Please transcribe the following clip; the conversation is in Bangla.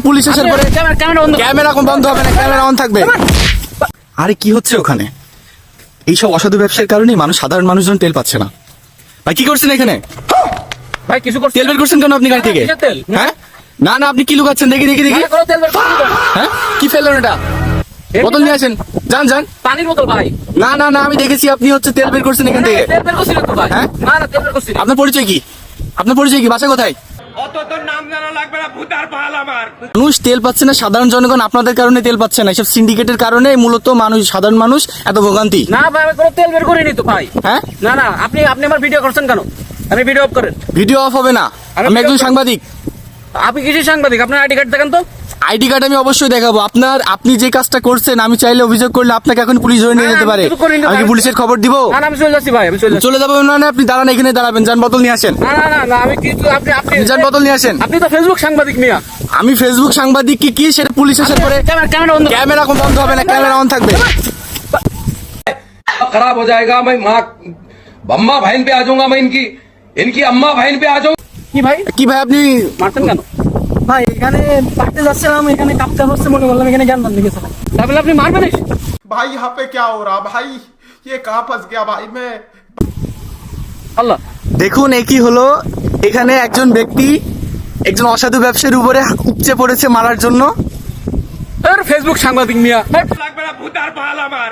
পুলিশ আসার পরে ক্যামেরা বন্ধ হবে না, ক্যামেরা অন থাকবে। আরে কি হচ্ছে ওখানে? এইসব অসাধু ব্যবসার কারণে সাধারণ মানুষজন তেল পাচ্ছে না। ভাই কি করছেন এখানে? ভাই কিছু করতে তেল বের করছেন কেন আপনি গাড়ি থেকে? তেল হ্যাঁ না না, আপনি কি লুকাচ্ছেন? দেখি দেখি দেখি। তেল বের করতে হ্যাঁ কি ফেললেন এটা? বোতল নিয়ে আসেন, যান যান। পানির বোতল ভাই। না না না, আমি দেখেছি আপনি হচ্ছে তেল বের করছেন এখান থেকে। তেল বের করছি না তো ভাই। হ্যাঁ? না না তেল বের করছি না। আপনার পরিচয় কি? আপনার পরিচয় কি? বাসা কোথায়? অত তোর নাম জানা লাগবে না, ভূতার পাল আমার। মানুষ তেল পাচ্ছে না, সাধারণ জনগণ আপনাদের কারণে তেল পাচ্ছে না। এসব সিন্ডিকেটের কারণে মূলত সাধারণ মানুষ এত ভোগান্তি। না ভাই আমি কোনো তেল বের করিনি তো ভাই। হ্যাঁ না না আপনি আমার ভিডিও করছেন কেন? আপনি ভিডিও অফ করেন। ভিডিও অফ হবে না, আমি একজন সাংবাদিক। আপনি কিসের সাংবাদিক? আপনার আইডি কার্ড দেখেন তো। আইডি কার্ড আমি অবশ্যই দেখাবো। আপনি যে কাজটা করছেন, আমি চাইলে অভিযোগ করলে আপনাকে এখন পুলিশ ধরে নিয়ে যেতে পারে। আমি কি পুলিশের খবর দিব? না না আমি চলে যাচ্ছি ভাই, আমি চলে যাচ্ছি। চলে যাবো না, আপনি দাঁড়ান, এখানে দাঁড়াবেন। যান বোতল নিয়ে আসেন। না না না না আমি কিছু আপনি যান বোতল নিয়ে আসেন। আপনি তো ফেসবুক সাংবাদিক মিয়া। আমি ফেসবুক সাংবাদিক কি সেটা পুলিশ আসার পরে ক্যামেরা বন্ধ হবে না, ক্যামেরা অন থাকবে। खराब हो जाएगा। मैं माँ अम्मा बहन पे आ जाऊंगा, मैं इनकी अम्मा बहन पे आ जाऊंगा। কি ভাই কি ভাই আপনি মারতেন কেন? ভাই এখানে পাঠতে যাচ্ছিলাম, এখানে কাঁপতে হচ্ছে, মনে করলাম এখানে জ্ঞান দান গেছিলাম। তাহলে আপনি মারবেন? भाई यहाँ पे क्या हो रहा भाई? ये कहाँ फंस गया भाई मैं? আল্লাহ দেখুন এ কি হলো। এখানে একজন ব্যক্তি একজন অসাধু ব্যবসায়ীর উপরে উপচে পড়েছে মারার জন্য। ফেসবুক সাংবাদিক মিয়া। লাগবে না, ভূতার পাল আমার।